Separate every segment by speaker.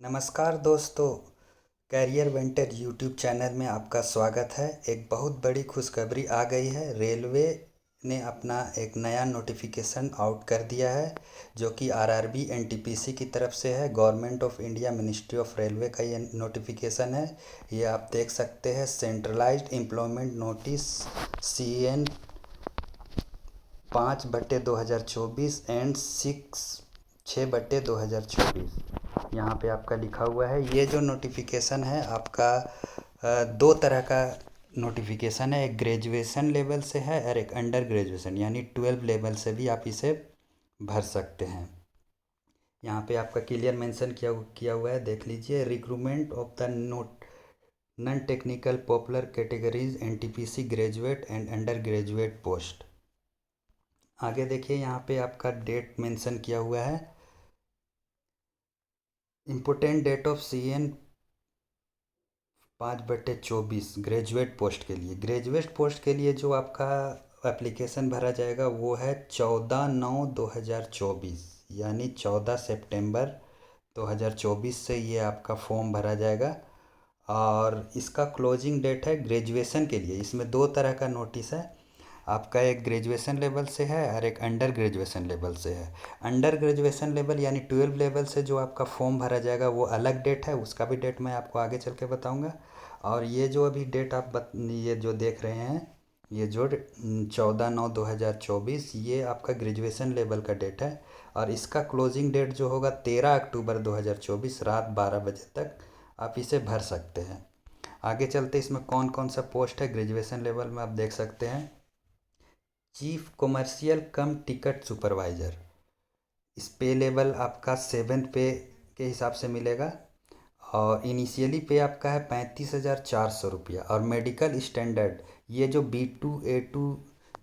Speaker 1: नमस्कार दोस्तों, career vendor YouTube channel में आपका स्वागत है। एक बहुत बड़ी खुशखबरी आ गई है। रेलवे ने अपना एक नया नोटिफिकेशन आउट कर दिया है, जो कि आरआरबी एनटीपीसी की तरफ से है। Government of India ministry of railway का ये नोटिफिकेशन है। ये आप देख सकते हैं, centralised employment notice CN 5/2024 and 6/2024। यहाँ पे आपका लिखा हुआ है। ये जो नोटिफिकेशन है आपका दो तरह का नोटिफिकेशन है। एक ग्रेजुएशन लेवल से है और एक अंडर ग्रेजुएशन यानी 12 लेवल से भी आप इसे भर सकते हैं। यहाँ पे आपका क्लियर मेंशन किया हुआ है, देख लीजिए। Recruitment of the non technical popular categories NTPC graduate and under graduate post. आगे देखिए, यहाँ पे आपका डेट मेंशन किया हुआ है। Important date of CN 5/24 graduate post के लिए। ग्रेजुएट पोस्ट के लिए जो आपका एप्लीकेशन भरा जाएगा वो है 14/9/2024 यानी 14 सितंबर 2024 से ये आपका फॉर्म भरा जाएगा। और इसका क्लोजिंग डेट है ग्रेजुएशन के लिए। इसमें दो तरह का नोटिस है आपका, एक ग्रेजुएशन लेवल से है और एक अंडर ग्रेजुएशन लेवल से है। अंडर ग्रेजुएशन लेवल यानी 12 लेवल से जो आपका फॉर्म भरा जाएगा वो अलग डेट है, उसका भी डेट मैं आपको आगे चल के बताऊँगा। और ये जो अभी डेट ये जो देख रहे हैं, ये जो 14/9/2024 ये आपका ग्रेजुएशन लेवल का डेट है। और इसका क्लोजिंग डेट जो होगा 13 अक्टूबर 2024 रात 12 बजे तक आप इसे भर सकते हैं। आगे चलते इसमें कौन कौन सा पोस्ट है ग्रेजुएशन लेवल में, आप देख सकते हैं। चीफ कमर्शियल कम टिकट सुपरवाइज़र, इस पे लेवल आपका 7th पे के हिसाब से मिलेगा। और इनिशियली पे आपका है 35,400 रुपया। और मेडिकल स्टैंडर्ड, ये जो B2A2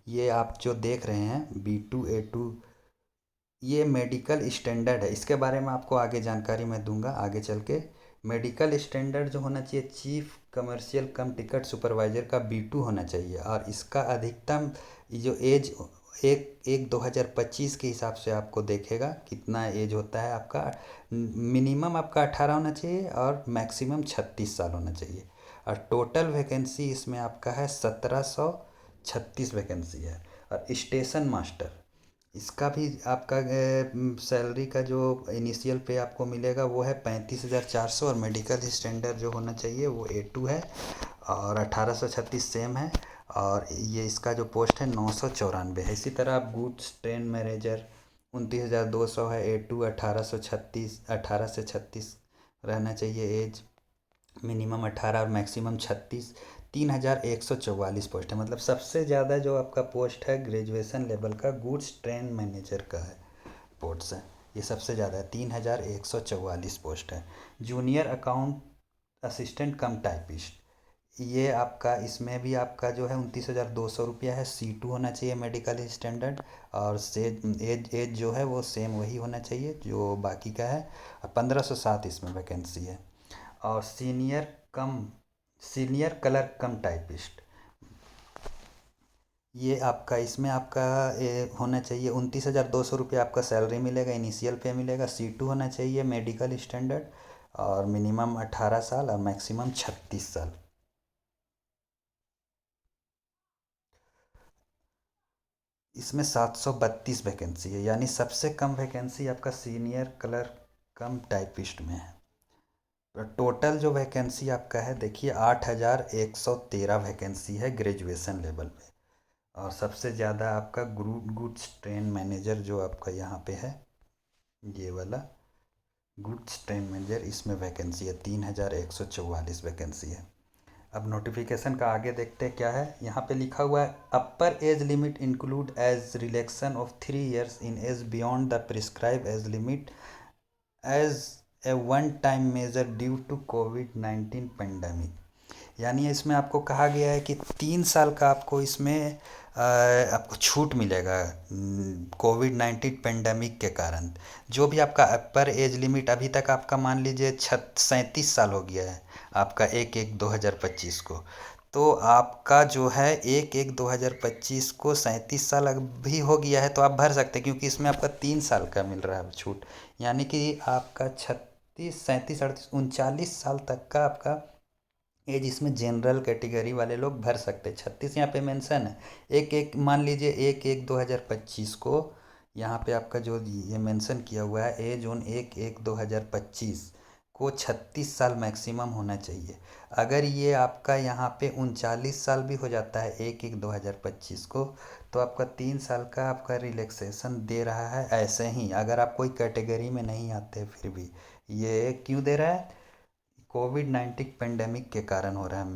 Speaker 1: ये आप जो देख रहे हैं B2A2, ये मेडिकल स्टैंडर्ड है। इसके बारे में आपको आगे जानकारी मैं दूंगा आगे चल के। मेडिकल स्टैंडर्ड जो होना चाहिए चीफ कमर्शियल कम टिकट सुपरवाइज़र का B2 होना चाहिए। और इसका अधिकतम जो एज 1/1/2025 के हिसाब से आपको देखेगा कितना एज होता है आपका। मिनिमम आपका 18 होना चाहिए और मैक्सिमम 36 साल होना चाहिए। और टोटल वैकेंसी इसमें आपका है 1736 वैकेंसी है। और स्टेशन मास्टर, इसका भी आपका सैलरी का जो इनिशियल पे आपको मिलेगा वो है 35,400। और मेडिकल स्टैंडर्ड जो होना चाहिए वो A2 है। और 1836 सेम है। और ये इसका जो पोस्ट है 994 है। इसी तरह आप गुड्स ट्रेन मैनेजर 29,200 है। A2 18 से 36 रहना चाहिए एज। मिनिमम 18 और मैक्सिमम 36। 3,144 पोस्ट है। मतलब सबसे ज़्यादा जो आपका पोस्ट है ग्रेजुएशन लेवल का गुड्स ट्रेन मैनेजर का है, पोस्ट है। ये सबसे ज़्यादा है, 3,144 पोस्ट है। जूनियर अकाउंट असिस्टेंट कम टाइपिस्ट, ये आपका इसमें भी आपका जो है 29,200 रुपया है। C2 होना चाहिए मेडिकल स्टैंडर्ड। और से एज जो है वो सेम वही होना चाहिए जो बाकी का है। 1507 इसमें वैकेंसी है। और सीनियर क्लर्क कम टाइपिस्ट, ये आपका इसमें आपका होना चाहिए 29,200 रुपये आपका सैलरी मिलेगा, इनिशियल पे मिलेगा। C2 होना चाहिए मेडिकल स्टैंडर्ड। और मिनिमम 18 साल और मैक्सिमम 36 साल। इसमें 732 वैकेंसी है, यानी सबसे कम वैकेंसी आपका सीनियर क्लर्क कम टाइपिस्ट में है। टोटल जो वैकेंसी आपका है देखिए 8,113 वैकेंसी है ग्रेजुएशन लेवल पे। और सबसे ज़्यादा आपका गुड्स ट्रेन मैनेजर जो आपका यहाँ पे है, ये वाला गुड्स ट्रेन मैनेजर, इसमें वैकेंसी है 3,144 वैकेंसी है। अब नोटिफिकेशन का आगे देखते हैं क्या है। यहाँ पे लिखा हुआ है upper age limit include age relaxation of 3 years in age beyond the prescribe age limit as a one time measure due to COVID-19 pandemic. यानी इसमें आपको कहा गया है कि 3 साल का आपको इसमें आपको छूट मिलेगा COVID-19 पेंडेमिक के कारण। जो भी आपका अपर एज लिमिट अभी तक आपका मान लीजिए 37 साल हो गया है आपका 1/1/2025 को, तो आपका जो है 1/1/2025 को 37 साल अभी हो गया है तो आप भर सकते हैं, क्योंकि इसमें आपका 3 साल का मिल रहा है छूट। यानी कि आपका 37 38 39 साल तक का आपका एज इसमें जनरल कैटेगरी वाले लोग भर सकते हैं। 36 यहाँ पे मेंशन है। एक एक मान लीजिए 1/1/2025 को यहाँ पे आपका जो ये मेंशन किया हुआ है एज ऑन 1/1/2025 को 36 साल मैक्सिमम होना चाहिए। अगर ये आपका यहाँ पे 39 साल भी हो जाता है 1/1/2025 को, तो आपका 3 साल का आपका रिलैक्सेशन दे रहा है ऐसे ही, अगर आप कोई कैटेगरी में नहीं आते फिर भी। ये क्यों दे रहा है? कोविड-19 पेंडेमिक के कारण हो रहा है,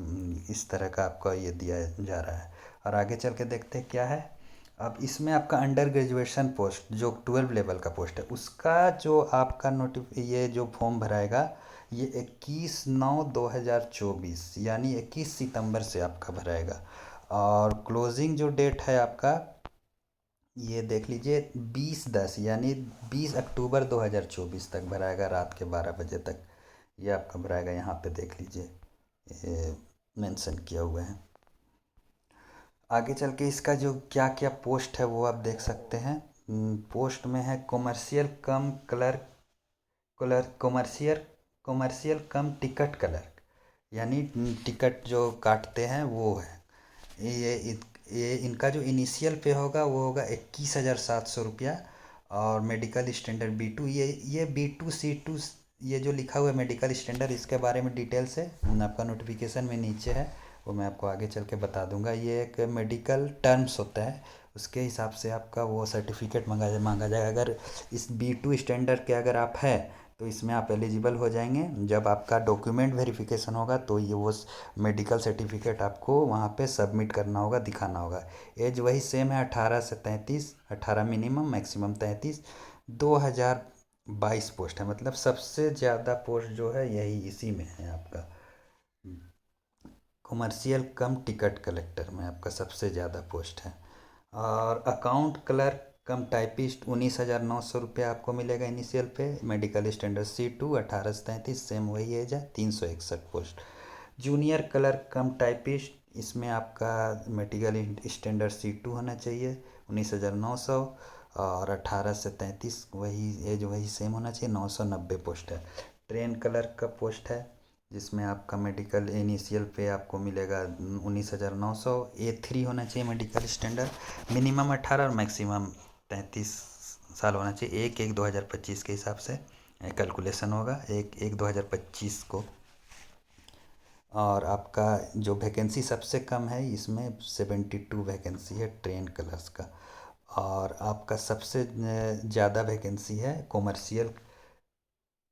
Speaker 1: इस तरह का आपका ये दिया जा रहा है। और आगे चल के देखते हैं क्या है। अब इसमें आपका अंडर ग्रेजुएशन पोस्ट जो 12 लेवल का पोस्ट है उसका जो आपका ये जो फॉर्म भराएगा ये 21/9/2024 यानी 21 सितंबर से आपका भराएगा। और क्लोजिंग जो डेट है आपका ये देख लीजिए 20/10 यानी 20 अक्टूबर 2024 तक भराएगा, रात के 12 बजे तक ये आपका भराएगा। यहाँ पे देख लीजिए ये मेंशन किया हुआ है। आगे चल के इसका जो क्या क्या पोस्ट है वो आप देख सकते हैं। पोस्ट में है कॉमर्शियल कम कॉमर्शियल कम टिकट क्लर्क, यानी टिकट जो काटते हैं वो है। ये इनका जो इनिशियल पे होगा वो होगा 21,700 रुपया। और मेडिकल स्टैंडर्ड B2 ये B2C2 ये जो लिखा हुआ है मेडिकल स्टैंडर्ड इसके बारे में डिटेल से आपका नोटिफिकेशन में नीचे है, वो मैं आपको आगे चल के बता दूंगा। ये एक मेडिकल टर्म्स होता है, उसके हिसाब से आपका वो सर्टिफिकेट मांगा जाएगा। अगर इस B2 स्टैंडर्ड के अगर आप है तो इसमें आप एलिजिबल हो जाएंगे। जब आपका डॉक्यूमेंट वेरिफिकेशन होगा तो ये वो मेडिकल सर्टिफिकेट आपको वहाँ पे सबमिट करना होगा, दिखाना होगा। एज वही सेम है 18 से 33, 18 मिनिमम मैक्सिमम 33। 2022 पोस्ट है, मतलब सबसे ज़्यादा पोस्ट जो है यही इसी में है आपका। कॉमर्शियल कम टिकट कलेक्टर में आपका सबसे ज़्यादा पोस्ट है। और अकाउंट क्लर्क कम टाइपिस्ट 19,900 रुपया आपको मिलेगा इनिशियल पे। मेडिकल स्टैंडर्ड C2 18 से 33 सेम वही एज है, 361 पोस्ट। जूनियर क्लर्क कम टाइपिस्ट इसमें आपका मेडिकल स्टैंडर्ड C2 होना चाहिए, 19,900। और 18 से 33 वही एज वही सेम होना चाहिए, 990 पोस्ट है। ट्रेन क्लर्क का पोस्ट है जिसमें आपका मेडिकल इनिशियल पे आपको मिलेगा 19,900। A3 होना चाहिए मेडिकल स्टैंडर्ड, मिनिमम 18 और मैक्सिमम 33 साल होना चाहिए। 1/1/2025 के हिसाब से कैलकुलेशन होगा 1/1/2025 को। और आपका जो वैकेंसी सबसे कम है इसमें 72 वैकेंसी है ट्रेन क्लास का। और आपका सबसे ज़्यादा वैकेंसी है कॉमर्शियल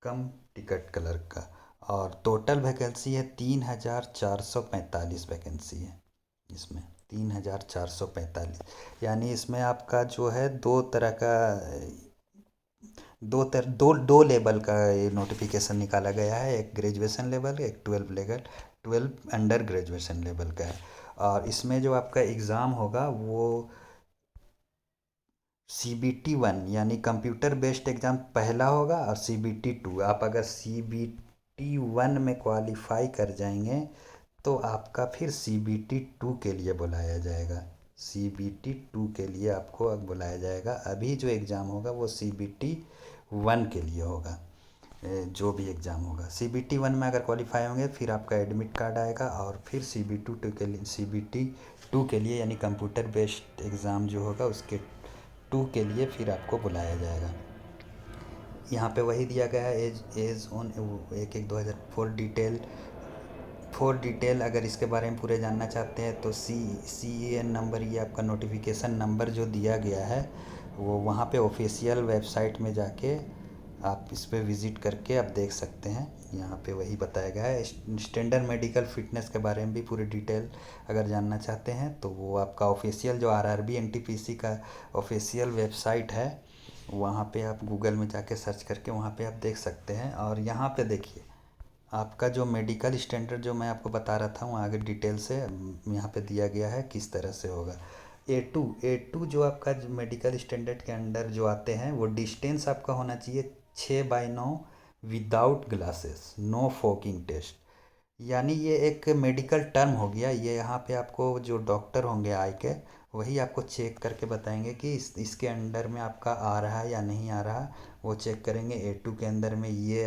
Speaker 1: कम टिकट क्लर्क का। और टोटल वैकेंसी है 3,445 वैकेंसी है इसमें, 3,445। यानी इसमें आपका जो है दो तरह का दो लेवल का ये नोटिफिकेशन निकाला गया है, एक ग्रेजुएशन लेवल एक 12 अंडर ग्रेजुएशन लेवल का है। और इसमें जो आपका एग्ज़ाम होगा वो CBT 1 यानी कंप्यूटर बेस्ड एग्ज़ाम पहला होगा, और CBT 2 आप अगर CBT 1 में क्वालिफाई कर जाएंगे तो आपका फिर CBT 2 के लिए बुलाया जाएगा। CBT 2 के लिए आपको अब बुलाया जाएगा। अभी जो एग्ज़ाम होगा वो CBT 1 के लिए होगा। जो भी एग्ज़ाम होगा CBT 1 में अगर क्वालिफाई होंगे फिर आपका एडमिट कार्ड आएगा, और फिर CBT 2 के लिए यानी कंप्यूटर बेस्ड एग्ज़ाम जो होगा उसके 2 के लिए फिर आपको बुलाया जाएगा। यहाँ पे वही दिया गया है एज ऑन 1/1/2004 डिटेल। अगर इसके बारे में पूरे जानना चाहते हैं तो CEN नंबर, ये आपका नोटिफिकेशन नंबर जो दिया गया है वो वहाँ पे ऑफिशियल वेबसाइट में जाके आप इस पर विज़िट करके आप देख सकते हैं। यहाँ पे वही बताया गया है। स्टैंडर्ड मेडिकल फिटनेस के बारे में भी पूरी डिटेल अगर जानना चाहते हैं तो वो आपका ऑफिशियल जो RRB NTPC का ऑफिशियल वेबसाइट है वहाँ पे आप गूगल में जाके सर्च करके वहाँ पे आप देख सकते हैं। और यहाँ पे देखिए आपका जो मेडिकल स्टैंडर्ड जो मैं आपको बता रहा था वहाँ आगे डिटेल से यहाँ पे दिया गया है किस तरह से होगा। A2 जो आपका मेडिकल स्टैंडर्ड के अंडर जो आते हैं वो डिस्टेंस आपका होना चाहिए 6/9 विदाउट ग्लासेस, नो फोकिंग टेस्ट। यानी ये एक मेडिकल टर्म हो गया। ये यहाँ पे आपको जो डॉक्टर होंगे आई के वही आपको चेक करके बताएंगे कि इसके अंडर में आपका आ रहा है या नहीं आ रहा। वो चेक करेंगे। A2 के अंदर में ये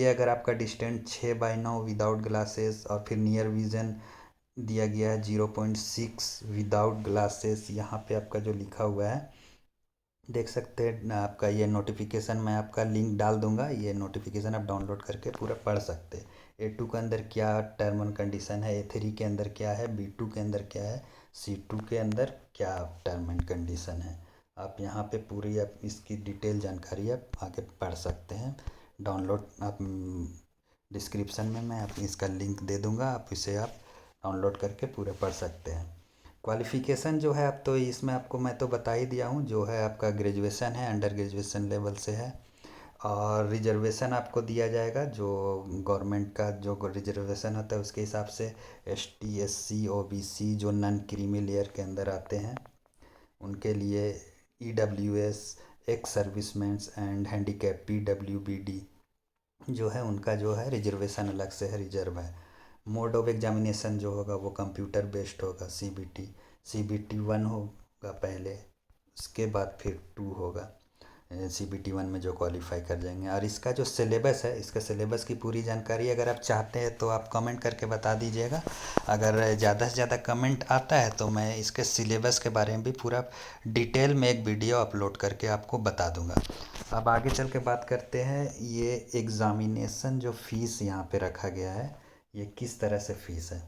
Speaker 1: अगर आपका डिस्टेंस 6/9 विदाउट ग्लासेस और फिर नियर विज़न दिया गया है 0.6 विदाउट ग्लासेस, यहाँ पे आपका जो लिखा हुआ है देख सकते हैं आपका। ये नोटिफिकेशन मैं आपका लिंक डाल दूंगा, ये नोटिफिकेशन आप डाउनलोड करके पूरा पढ़ सकते हैं। A2 के अंदर क्या टर्म एंड कंडीशन है, A3 के अंदर क्या है, B2 के अंदर क्या है, C2 के अंदर क्या टर्म एंड कंडीशन है। आप यहाँ पे पूरी आप इसकी डिटेल जानकारी आप आगे पढ़ सकते हैं। डाउनलोड आप डिस्क्रिप्शन में मैं आप इसका लिंक दे दूँगा, आप इसे आप डाउनलोड करके पूरे पढ़ सकते हैं। क्वालिफ़िकेशन जो है, अब तो इसमें आपको मैं तो बता ही दिया हूँ, जो है आपका ग्रेजुएशन है, अंडर ग्रेजुएशन लेवल से है। और रिजर्वेशन आपको दिया जाएगा, जो गवर्नमेंट का जो रिजर्वेशन होता है उसके हिसाब से। ST SC OBC जो नॉन क्रीमी लेयर के अंदर आते हैं उनके लिए, EWS ex servicemens and handicap PWBD जो है उनका जो है रिजर्वेशन अलग से है, रिजर्व है। मोड ऑफ एग्जामिनेशन जो होगा वो कंप्यूटर बेस्ड होगा। CBT 1 होगा पहले, उसके बाद फिर 2 होगा। CBT 1 में जो क्वालिफाई कर जाएंगे। और इसका जो सिलेबस है, इसका सिलेबस की पूरी जानकारी अगर आप चाहते हैं तो आप कमेंट करके बता दीजिएगा। अगर ज़्यादा से ज़्यादा कमेंट आता है तो मैं इसके सिलेबस के बारे में भी पूरा डिटेल में एक वीडियो अपलोड करके आपको बता दूंगा। अब आगे चल के बात करते हैं, ये एग्ज़ामिनेशन जो फ़ीस यहाँ पे रखा गया है ये किस तरह से फ़ीस है।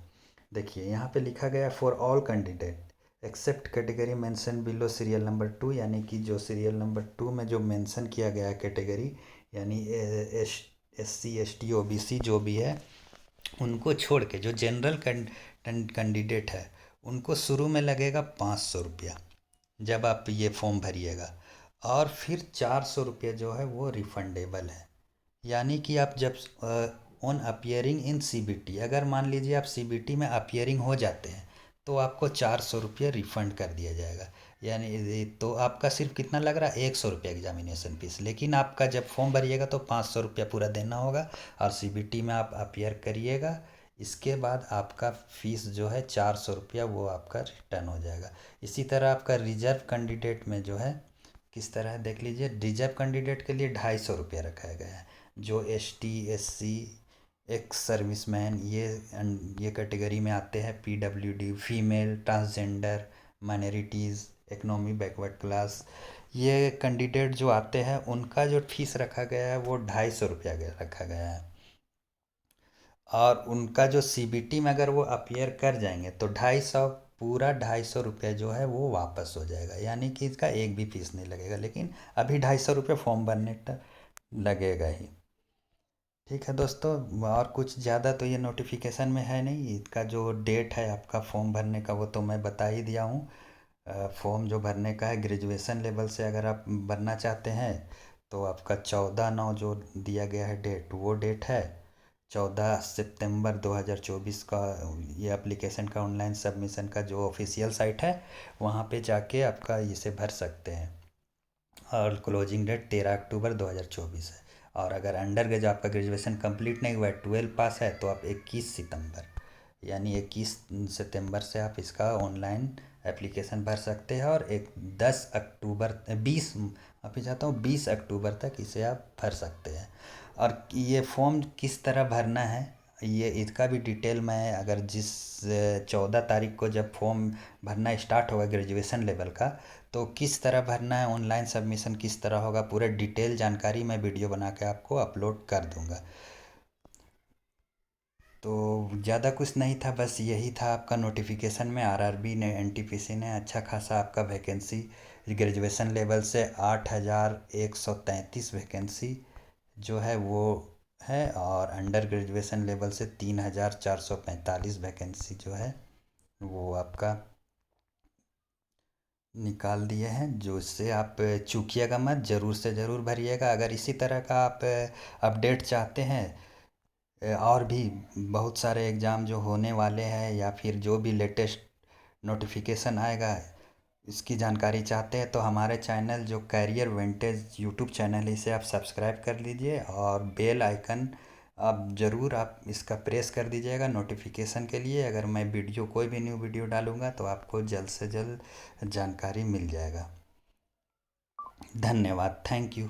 Speaker 1: देखिए यहाँ पे लिखा गया है for all candidate except category mention below serial number 2, यानी कि जो सीरियल नंबर 2 में जो मेंशन किया गया है कैटेगरी, यानी SC ST OBC जो भी है उनको छोड़ के जो जनरल कैंडिडेट है उनको शुरू में लगेगा 500 रुपया जब आप ये फॉर्म भरिएगा, और फिर 400 रुपये जो है वो रिफंडेबल है। यानी कि आप जब ऑन अपियरिंग इन CBT, अगर मान लीजिए आप CBT में अपियरिंग हो जाते हैं तो आपको 400 रुपये रिफ़ंड कर दिया जाएगा। यानी तो आपका सिर्फ कितना लग रहा है, 100 रुपये एग्जामिनेशन फीस, लेकिन आपका जब फॉर्म भरिएगा तो 500 रुपया पूरा देना होगा और CBT में आप अपियर करिएगा। इसके बाद आपका फ़ीस जो है 400 रुपया वो आपका रिटर्न हो जाएगा। इसी तरह आपका रिजर्व कैंडिडेट में जो है किस तरह है देख लीजिए। रिजर्व कैंडिडेट के लिए 250 रुपया रखा गया है। जो ST SC एक्स सर्विसमैन ये कैटेगरी में आते हैं, PWD female, transgender, minorities, economy backward class, ये कैंडिडेट जो आते हैं उनका जो फीस रखा गया है वो 250 रुपया रखा गया है। और उनका जो CBT में अगर वो अपियर कर जाएंगे तो 250 पूरा 250 रुपया जो है वो वापस हो जाएगा, यानी कि इसका एक भी फीस नहीं लगेगा। लेकिन अभी 250 रुपये फॉर्म भरने का लगेगा ही। ठीक है दोस्तों, और कुछ ज़्यादा तो ये नोटिफिकेशन में है नहीं। इसका जो डेट है आपका फॉर्म भरने का वो तो मैं बता ही दिया हूँ। फॉर्म जो भरने का है ग्रेजुएशन लेवल से अगर आप भरना चाहते हैं तो आपका 14/9 जो दिया गया है डेट, वो डेट है। 14 सितंबर 2024 का ये एप्लीकेशन का ऑनलाइन सबमिशन का जो ऑफिशियल साइट है वहाँ पे जाके आपका इसे भर सकते हैं। और क्लोजिंग डेट 13 अक्टूबर 2024 है। और अगर अंडर जो आपका ग्रेजुएशन कंप्लीट नहीं हुआ है, 12 पास है, तो आप 21 सितंबर यानी 21 सितंबर से आप इसका ऑनलाइन एप्लीकेशन भर सकते हैं। और 20 अक्टूबर तक इसे आप भर सकते हैं। और ये फॉर्म किस तरह भरना है ये इसका भी डिटेल मैं, अगर जिस 14 तारीख को जब फॉर्म भरना स्टार्ट होगा ग्रेजुएशन लेवल का, तो किस तरह भरना है, ऑनलाइन सबमिशन किस तरह होगा, पूरे डिटेल जानकारी मैं वीडियो बना के आपको अपलोड कर दूंगा। तो ज़्यादा कुछ नहीं था, बस यही था आपका नोटिफिकेशन में। RRB ने NTPC ने अच्छा खासा आपका वैकेंसी ग्रेजुएशन लेवल से 8133 वैकेंसी जो है वो है, और अंडर ग्रेजुएशन लेवल से 3445 वैकेंसी जो है वो आपका निकाल दिए हैं। जो इससे आप चूकिएगा मत, ज़रूर से ज़रूर भरिएगा। अगर इसी तरह का आप अपडेट चाहते हैं, और भी बहुत सारे एग्ज़ाम जो होने वाले हैं या फिर जो भी लेटेस्ट नोटिफिकेशन आएगा इसकी जानकारी चाहते हैं, तो हमारे चैनल जो कैरियर वेंटेज यूट्यूब चैनल है इसे आप सब्सक्राइब कर लीजिए, और बेल आइकन आप ज़रूर आप इसका प्रेस कर दीजिएगा नोटिफिकेशन के लिए। अगर मैं कोई भी न्यू वीडियो डालूँगा तो आपको जल्द से जल्द जानकारी मिल जाएगा। धन्यवाद, थैंक यू।